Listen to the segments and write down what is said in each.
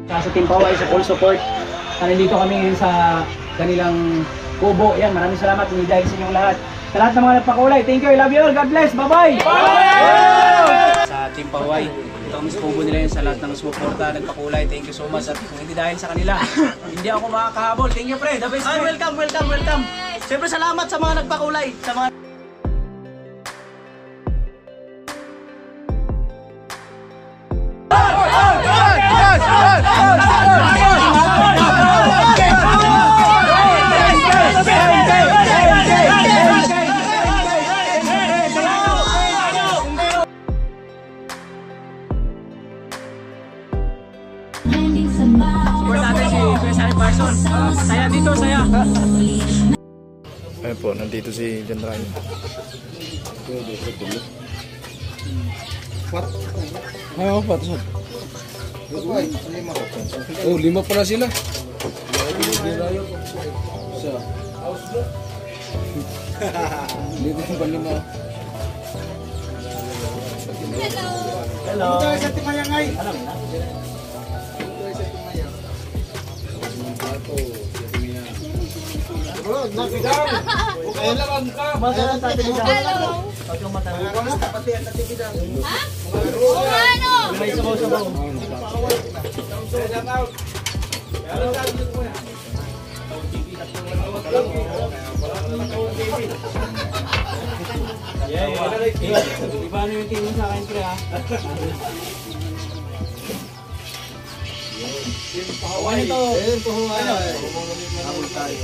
Sa Team Paway, sa full support. Nandito kami ngayon sa kanilang kubo. Yan, maraming salamat dahil sa inyong lahat. Sa lahat ng mga nagpakulay, thank you, I love you all, God bless, bye-bye! Sa Team Paway, ito kami sa kubo nila yun, sa lahat ng sumuporta, nagpakulay, thank you so much. At kung hindi dahil sa kanila, hindi ako makakahabol. Thank you, pre, the best. Ay, welcome. Siyempre salamat sa mga nagpakulay, sa mga... Support natin si Kuya Parson. Saya dito, saya. Ayun po, nandito si John Ryan. Oo, patusod. Oh, 5 pala sila. Isa. Dito yung panlima. Hello. Ito sa Timayangay. Alam na. Bro, nakidang. Okay lang ka. Magalang tatay dyan. Hello. Pagkong matanong. Pati ang natibidang. Ha? Oo nga, no? May sabaw-sabaw. Di ba ano yung tingin sa akin, pre, ha? Ano ito? Habol tayo.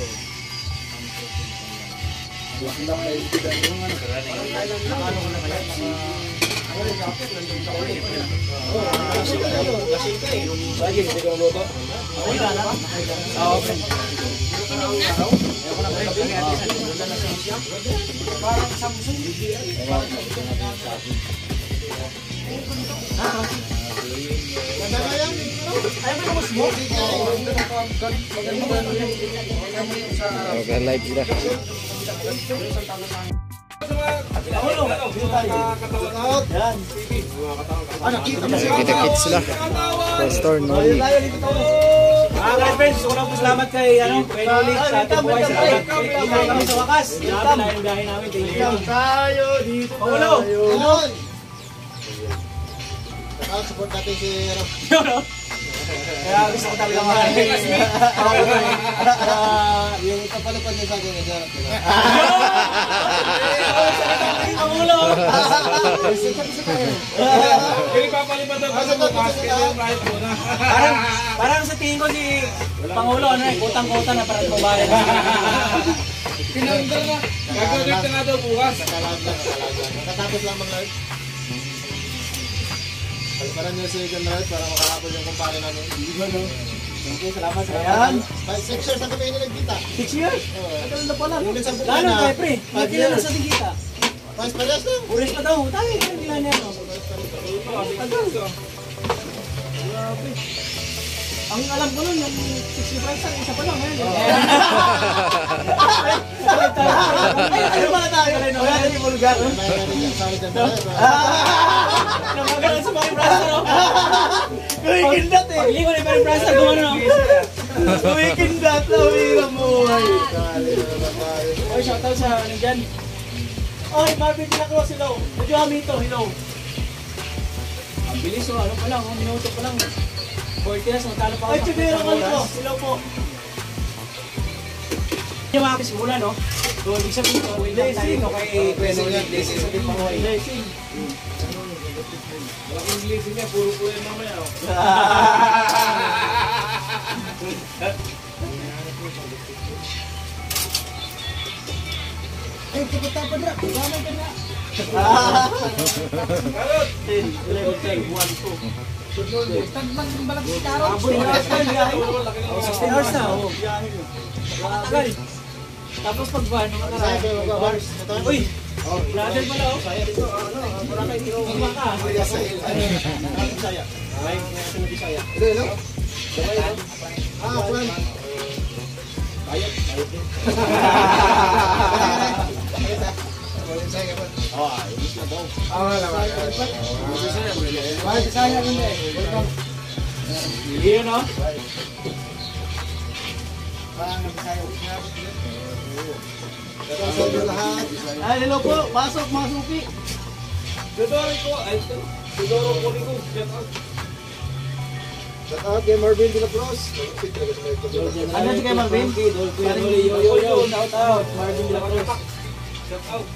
Okay, live sila. Kita-kit sila. Pastor Noli. Mga friends, unang salamat kay Noli sa ating buhay. Salamat. Kita kami sa wakas. Salamat na yung biyahe namin. Thank you. Tayo dito. Pangulo! Support natin si Rob. Kaya gusto ko talaga maraming Yung kapalapad niya sa akin, nagharap nila. Pangulo! Hindi papalipad ang bukas, kaya yung kahit muna. Parang sa tingin ko si Pangulo, utang-utang na parang babae. Pinandar na. Gagawin na nga daw bukas. Nakatapos lang mag-live. Paliparan niyo si John Ryan para makakapos yung kumpare namin. Thank you, salamat sa Ayan. 6 years na kami nagkita. 6 years? Tagal na pala. Ulit sa buka Lalo na. kay pre, nakilala sa Digita. Mas pares lang. Uris pa daw, tayo, hindi na niya. Tagal. Grabe. Ang alam ko nun, yung 65 sa isa pa lang. Ay, ano ba tayo? Wala na yung vulgar. Namagalan sa mga brasa, no? Kumikindat eh. Paglingon yung mga brasa, gumano, no? Kumikindat, nawira mo. Oy, shoutout sa ano dyan. Oy, Marvin Pinacross, hello. Medyo kami ito, hello. Ang bilis, oh, ano pa lang, minuto pa lang. 40 na, magkano pa ako. Ay, Chibero ko ito, hello po. Yung mga kasimula, no? So, ibig sabihin ko, blessing. Okay, blessing sa Team Paway. Blessing. Malaking blessing niya, puro po yan mamaya. Ay, pupunta pa na. Gamay ka na. 10, 11, 12, 1, 2. Tagbalag si Carol. 16 hours na. Tagal. Tapos pag-van, hours. Uy! Brother pala, oh. Saya dito. Wala kayo dito. Magma ka. Saya. Ay, natin na Bisaya. Ito, no? Plan. Bayad. Ayos na daw. Bisaya. Welcome. Yun no? Ay, hello po. Pasok, mga suki. Shout out kay Marvin de la Cruz. Ano si kay Marvin? Yo. Shout out. Marvin de la Cruz. Shout out.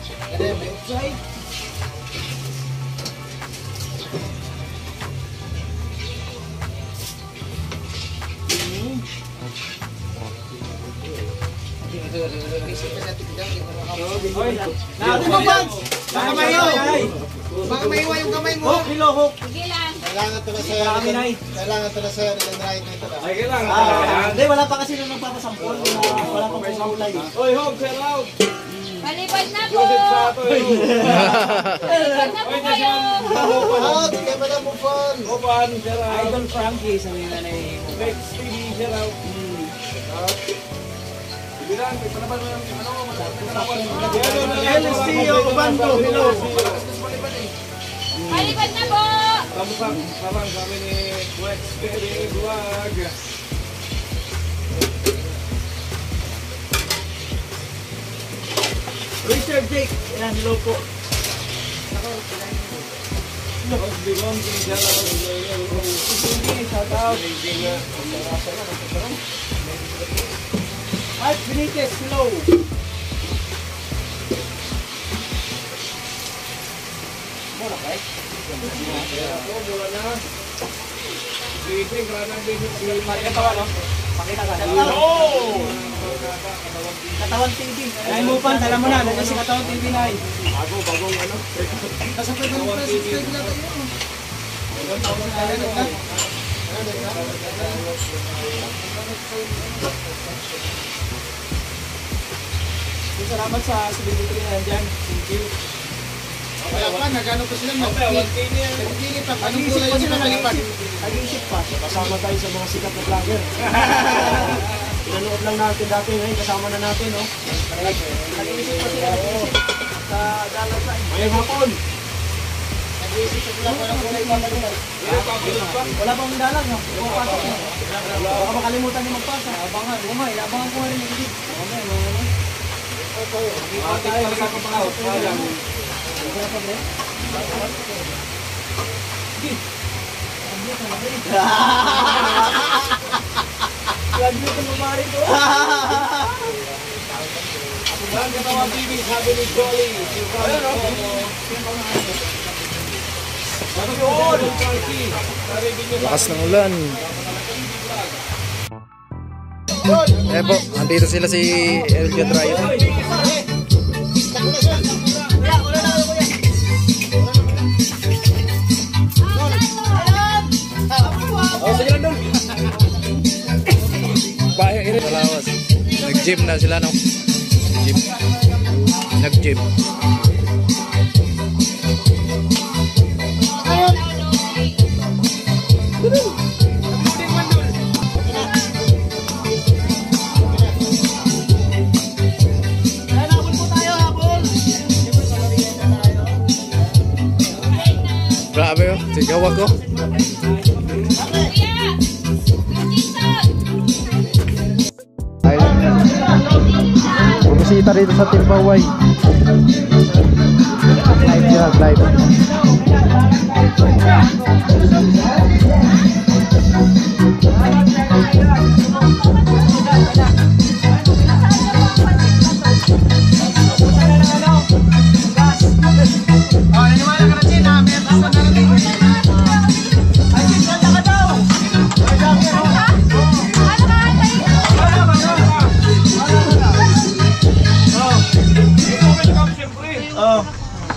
Natin mo, Vans! Baka maiwa. Baka maiwa yung kamay mo. Hook, hilo, hook. Sige lang. Kailangan to na sa'yo. Kami na eh. Kailangan to na sa'yo. Nilang right na ito na. Ay, kailangan. Hindi, wala pa kasi nung nagpapasampol. Wala pa pong kulay. Oy, hog, sell out. Malipad na po. Malipad na po kayo. Out! Sige, madam mo fun. Idol Frankie sa nila na eh. Vex TV, sell out. LST o Ubando. Hello. Malipad na po. Samang kami ni Wex TV Vlog. Richard Jake. Yan, hello po. Shout out. Mike Benitez, hello. Katawan TV. Ay mo pan, tala mo na. Nandiyan si Katawan TV na eh. Kasi pwede mo na subscribe na tayo. Salamat sa celebrity na nandyan. Thank you. Kaya pa, nagano pa sila nagpili pa. Anong kulay yung napalipad? Nag-iisip pa. Kasama tayo sa mga sikat na vlogger. Pinanood lang natin dati ngayon. Kasama na natin, no? Nag-iisip pa sila. Sa dalag sa may hapon. Nag-iisip pa sila pa ng kulay papalipad. Wala pang dalag, no? Pumapasok na. Baka makalimutan niyo magpasa. Abangan. Umay, abangan ko nga rin yung edit. Okay, mga ano? Tayo sa kapapasok. Wala pa, Bre? Lagi ito mamari ko. Ang Katawan TV, sabi ni Jolly. Lakas ng ulan. Eh po, andito sila si Elvia Dryer. Malawas. Nag-gym na sila, no? Gym. Nag-gym. Grabe yun, sigaw ako. Kuya. Jason. Bumisita rito sa Timbaway. Live sila, live.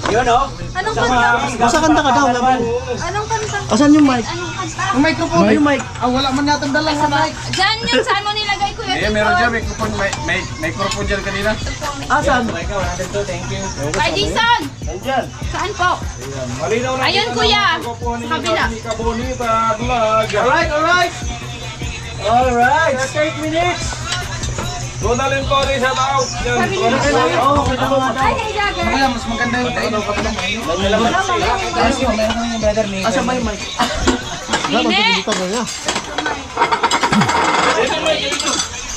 Yun, no? Anong kanta? Basta kanta ka daw. Anong kanta? Asan yung mic? Anong kanta? Ang microphone. Ay, yung mic. Wala man natin dalang sa mic. Diyan yun, saan mo nilagay, Kuya Jason? Meron dyan, may microphone dyan kanina. Asan? Thank you. Kay Jason. Saan po? Ayun, Kuya. Sa kabila. Alright, alright. Alright, 30 minutes. Ronaldin Tony, shout out. Yan. Oo, kita mo nga daw. Ay, hey, Jagger. Mas maganda yung tayo. Thank you, meron kami yung brother ni. Asa may mic? Hindi.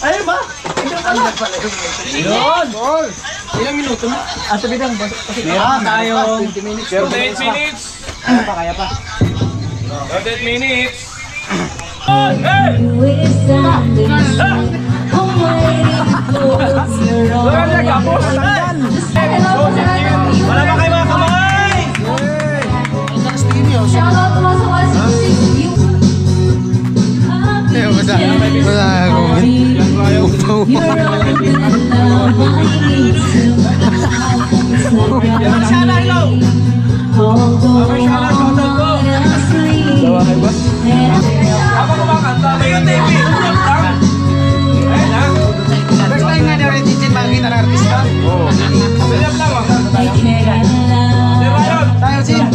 Ayun ba? Yun! Ilang minuto na? Sabi lang, kasi meron tayong 20 minutes. 38 minutes. Kaya pa, kaya pa. 38 minutes. Wala ba kayo mga kamay? Ako kumakanta. May TV. Ayun ha. First time nga na rin din makikita ng artista. Sanyap lang ah. Si Ryan. Tayo, Jin.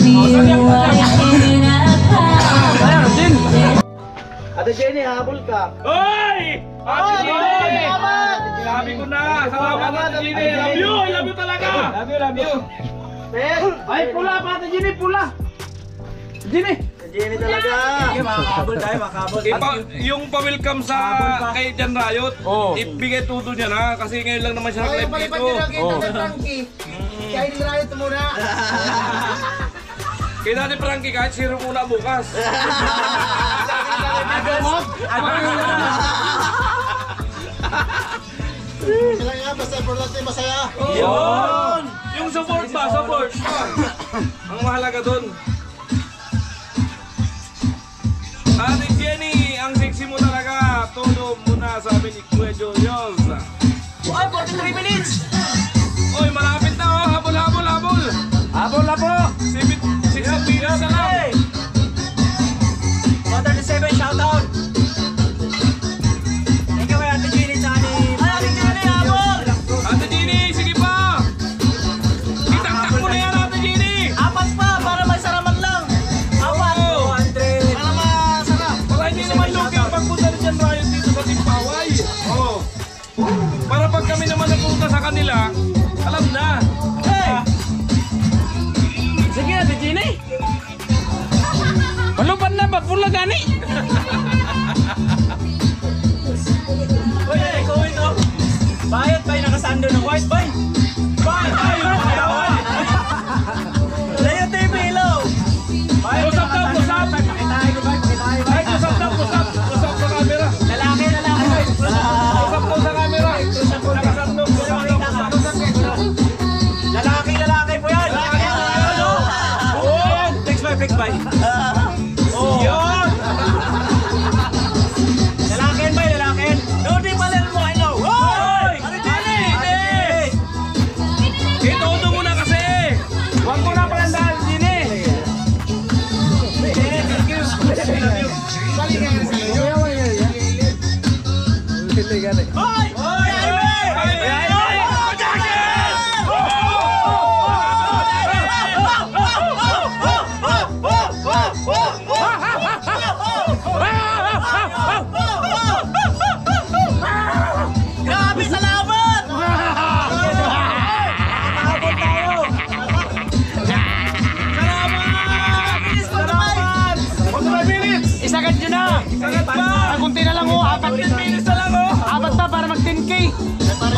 Ate Jenny, habol ka. Hoy! Ate Jenny! Sabi ko na. Salamat Ate Jenny. I love you talaga. Love you. Ay, pula pa, Ate Jenny, pula. Jenny. Jenny talaga. Sige, makakabol tayo, makakabol. Yung pa-welcome sa kay Jan Rayot, ibigay tuto niya na kasi ngayon lang naman siya Ay, nag-live palipad dito. nyo lang kita kay Frankie. Kaya hindi na ito muna. Kaya natin Frankie kahit zero muna bukas. Sila nga, basta importante masaya. Yun! Yung support ba? Support ba? Ang mahalaga dun. Ate Jenny, ang sexy mo talaga. Todo muna sabi ni Kuya Julius. Ay, 43 minutes. Oy, malapit na oh. Habol, habol, habol. Habol na po. 6 minutes na lang. 137, shout out. Thank you kay Ate Jenny sa ni. Ay, Ate Jenny, habol. Ate Jenny, sige pa. Itaktak mo na yan, Ate Jenny. Apat pa, para may saraman lang. Apat. 200. Para masarap. Para hindi naman lugi ang pagpunta ni Jan Rayot dito sa Timpaway. Oh. Para pag kami naman nagpunta sa kanila, alam na. Hey! Sige, Ate Jenny. Malupan na, pagpula gani. Uy, ikaw ito. Bayad ba yung nakasando ng white boy? Bayad ba yung Layo TV, hello. Bayad Usap daw, usap. Pakitahin ko ba? Pakitahin ko ba? Ay, usap daw, usap. Usap sa camera. Lalaki. Usap daw sa camera. Nakasandok, usap daw. Lalaki po yan. Oh, fix by. Oh. Yun. Lalakin. No, di pala mo, I know. Hoy! Ate Jenny! Ituto mo na kasi. Huwag mo na palandaan, Jenny. Jenny, thank you. Bali nga yan sa iyo. Hoy! Grabe, salamat! Nakakabot tayo! Salamat! 45 minutes. Isagad nyo na! Sagad pa. Ang kunti na lang, 10 minutes na lang oh. Apat pa para mag 10K.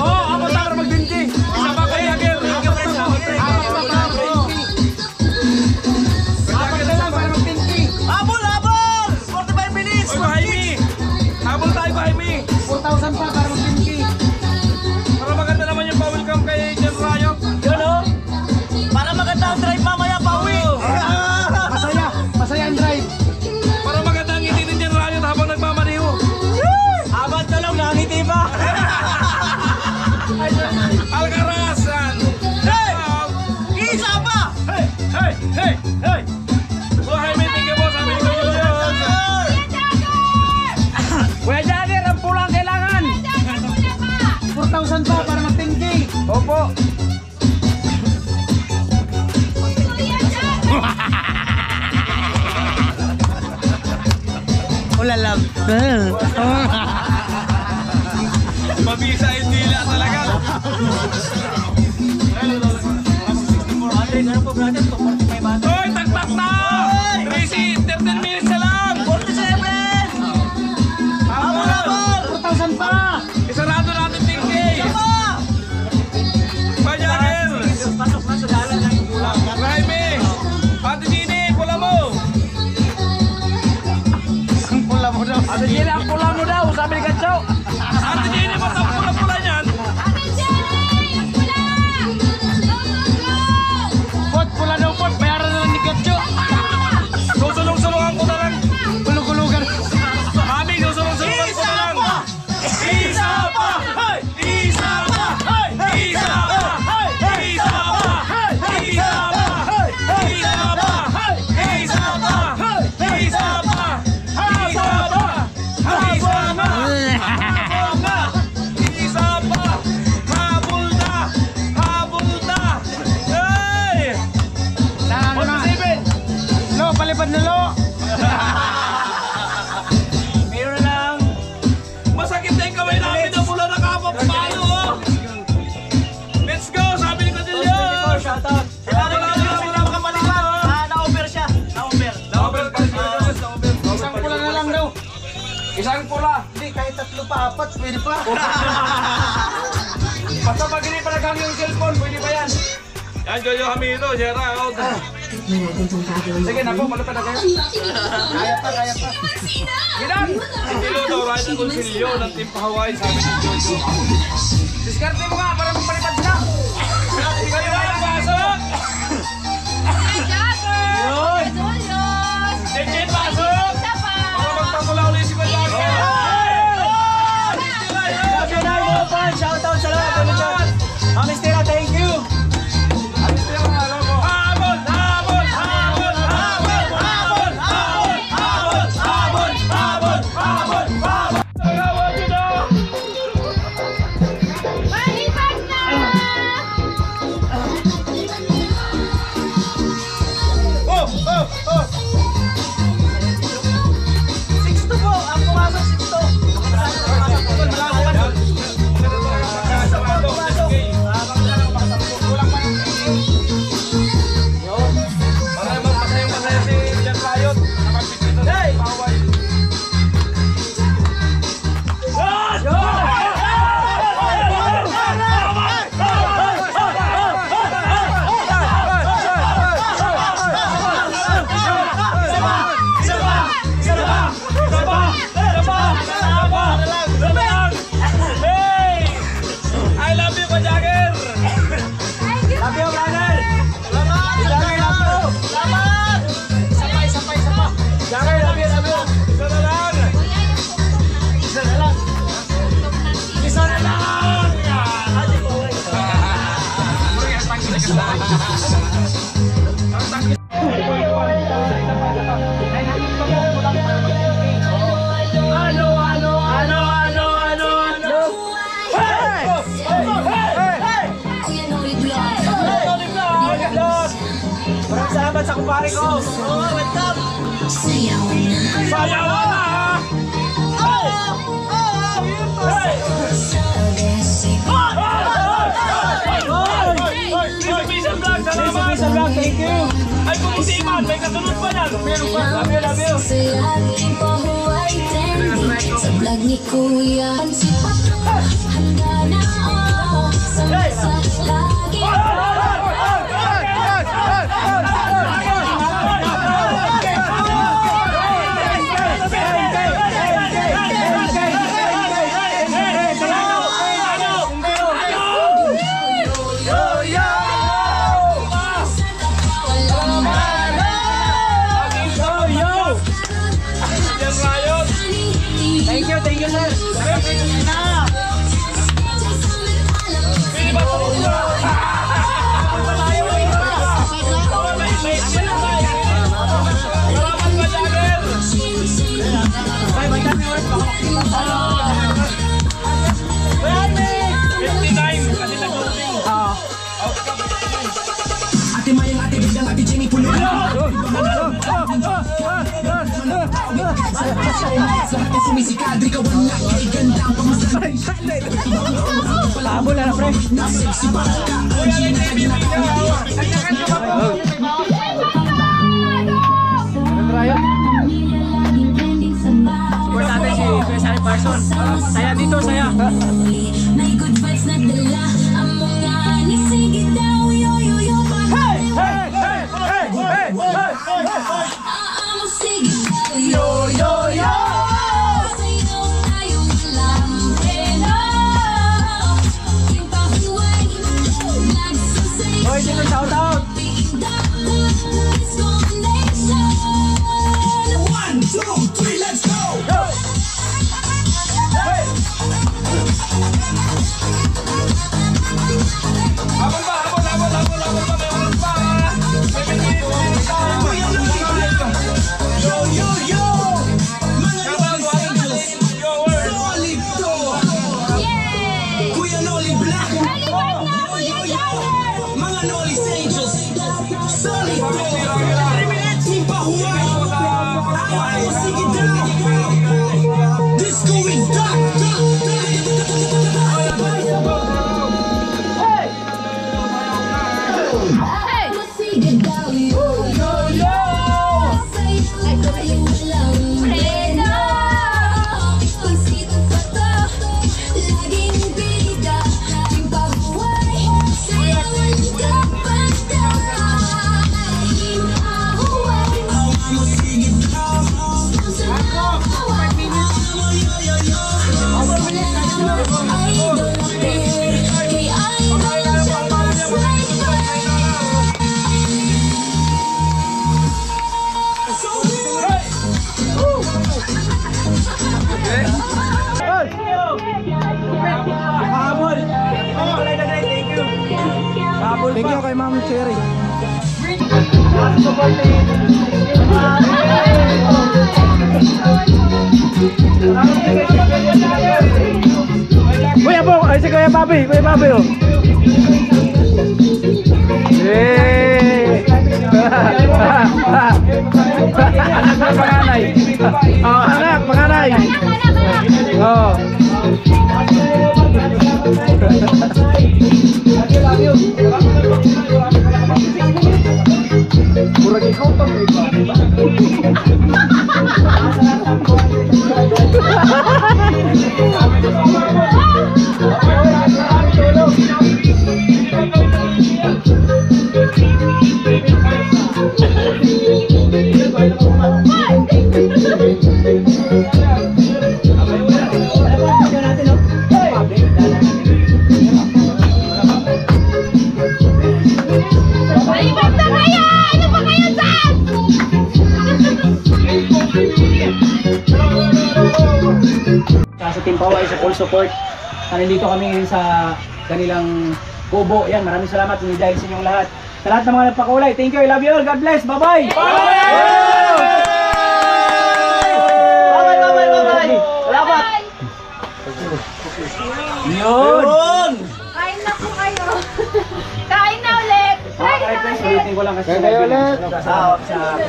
Apat pa para mag 10K. Isa pa kay Jagger. Apat pa para mag 10K. Apat na lang para mag 10K. Habol! 45 minutes! Oy, Jaime. Habol tayo, Jaime. 4,000 pa para mag 10K. Para maganda naman yung pa-welcome kay Jan Rayot. Yun o. Para maganda ang drive mamaya, pauwi. Masaya ang drive. Para maganda ang ngiti ni Jan Rayot habang nagmamaniho. Abat na lang, nangiti pa. Alcarasan. Hey! Isa pa! Hey! Oh, Jaime, thank you po. Sabi ni Kuya Julius. Kuya Jagger, ang pulang kailangan. 4,000 pa para mag 10K. Opo. Ulalab. Nabisa yung dila talaga. Hoy, tagtak na! 13 minutes na lang! 47! Habol! 4,000 pa! Isarado natin 10K! Pajager! Pasok na sa dalan ng kulang. Raime! Ate Gini, pula mo! Ate Jenny, ang pula mo daw, sabi ni Katso. Ate Gini, mas ang pula-pula niyan! Ate Jenny! Ang pula! Go, go, go! Pot, pula daw pot, bayaran na lang ni Katso. Susulong-sulungan ko na lang! Kulug-kulugan. Mami, susulong-sulungan ko na lang! Isa pa! Isa pa! Isa pa! Isa pa! Isa pa! Isa pa! Isa pa! Isa pa! Isa pa! Isa pa! Habol na! Isa pa! Habol na! Habol na! Hey! Ano na? Lo, palipad na lo. Mayroon na lang. Masakit na yung kamay namin na mula nakapapalo, oh! Let's go! Sabi ni Cadillo! Shoutout. Wala makapalipan. Na-over siya. Na-over. Na-over ka rin, na-over. Isang pula na lang daw. Isang pula! Hindi, kahit 3 pa, 4, pwede pa. Basta pag hindi pa naghang yung cellphone, pwede pa yan. Yan, Jojo Hamino, Gerald. Sige na po, malapad na kayo. Kaya pa. Ginan! Estilo daw, ride ng konsilyo ng Team Hawaii, sabi ni Jojo. Diskarte mo nga, para magpalipad na. Kayo na yung pasok! Ay, Jagger! Yun. Julius! Jejen, pasok! Isa pa! Para magpapula ulit si Kuya Jagger. National Open. Shoutout sa lahat. Mami Stella, thank you. Habol! Habol! Habol! Habol! Habol! Habol! Habol! Habol! Habol! Habol! Tagawan nyo na! Malipad na! Oh! Oh! Oh! 6-2 po. Ang pumasok 6-2. I love you, Kuya Jagger! Love you, brother. Jagger, love you, love you. Isa na lang! Isa na lang. Isa na lang. Maraming salamat sa kumpare ko. What's up? Sayaw na! Lisa Vlog, salamat! Lisa Vlog, thank you. Ay, kumusiman, may kasunod pa yan! Meron pa! Love you, love you! Sa vlog ni Kuya si Pato, handa na ako sa lagi. Thank you, sir. Pili ba ito? Salamat, Kuya Jagger! 59, kasi nag-voting. Ate Mayang, Ate Biglang, Ate Jenny, pulo ka. Sa lahat ng sumisikal. Adri ka wala kay ganda ang pamasan. Habol na pre. Sexy para ka Support natin si Kuya Sally Parson. Saya dito, saya. May good vibes na dala ang mga nisigi daw. Yo, yo, yo, Hey! Hey! Hey! Hey! Hey! Hey! ang sige daw. Yo, yo, yo. Sayaw tayo walang preno. Yung pahuway, nagsasayaw. Hoy, dito shout out. One, two, three, let's go! Habol ba? Habol ba? May oras pa. May minutes pa. Yo, yo, yo! Mga Shout out Noli to Angels! Jower. Solid to! Kuya Noli Black! Yo, yo, yo! Mga Noli Angels! Solid to! 3 minutes! Team Pahuway! Ayaw mo, sige daw! Disco with Duck! Sige daw. Yo, yo, yo. Sayaw tayo walang preno. Isip pa to, laging bida. Yung pabuhay, sayawan ka pa tayo. Imahuway. Ayaw mo, sige daw! Habol. Thank you. Habol. Thank you kay Ma'am Cherry. Kuya po, ay si Kuya Papi, oh. Anak ng panganay. Oh, anak, panganay. Oh. Kurang ikaw pa sa Team Paway sa full support. Nandito kami ngayon sa kanilang kubo. Yan, maraming salamat dahil sa inyong lahat. Sa lahat ng mga nagpakulay, thank you, I love you all, God bless, bye-bye! Bye-bye! Salamat! Yun! Kain na po kayo. Kain na ulit. Kain na ulit. Ulitin ko lang kasi sa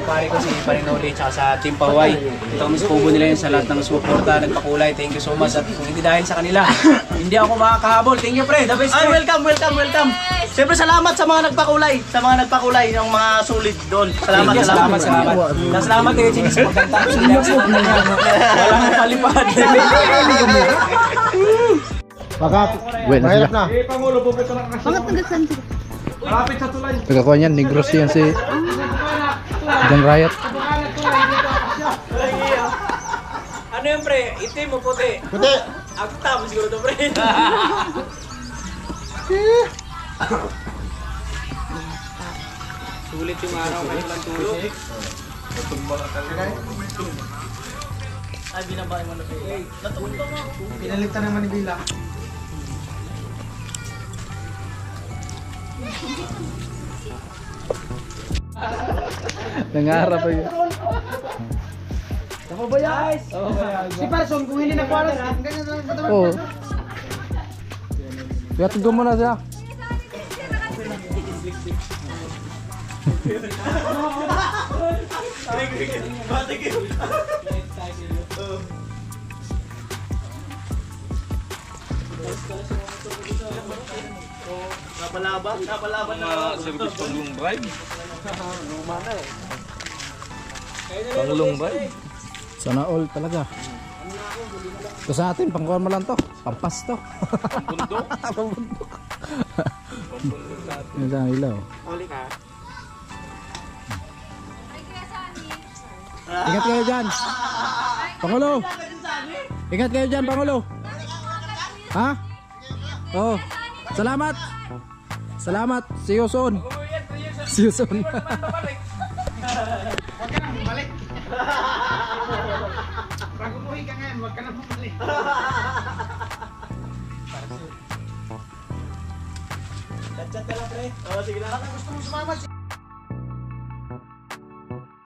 pare ko si Parinoli at sa Team Paway. Ito kami sa kubo nila yun sa lahat ng suporta, nagpakulay. Thank you so much. At kung hindi dahil sa kanila, hindi ako makakahabol. Thank you, pre. The best, pre. Welcome. Siyempre salamat sa mga nagpakulay, yung mga sulit doon. Salamat. Salamat kayo, Chinis. Magkanta ko sa dance na niya. Walang palipad. Mahirap na. Eh, Pangulo, pupunta na kasi. Mga taga-san sila. Malapit sa tulay. Tagakuha niyan, Negros yan si John Riot. Ano yun, pre? Itim mo puti. Puti. Ako tama siguro to, pre. Sulit yung araw kayo lang tulog. Ay, binabae mo na kayo. Natulog mo. Pinaligtan naman ni Bila. Nangarap pa yun. Tama ba guys? Si Parson, kung hindi nagwalas, ganyan na lang. Oo. Kaya tugo mo na siya. Napalaban na. Service panglong bribe. Panglong bribe. Sana all talaga. Ito sa atin, pangkuhan mo lang to. Pampas to. Bundok. Pambundok. Yan sa ilaw. Huli ka. Ingat kayo dyan. Pangulo. Ingat kayo dyan, Pangulo. Ha? Oh. Salamat. Salamat. See you soon. See you soon. Huwag ka nang bumalik. Bago buhay ka ngayon, huwag ka nang bumalik. Chat ka lang, pre. Oo, sige lang. Gusto mo sumama?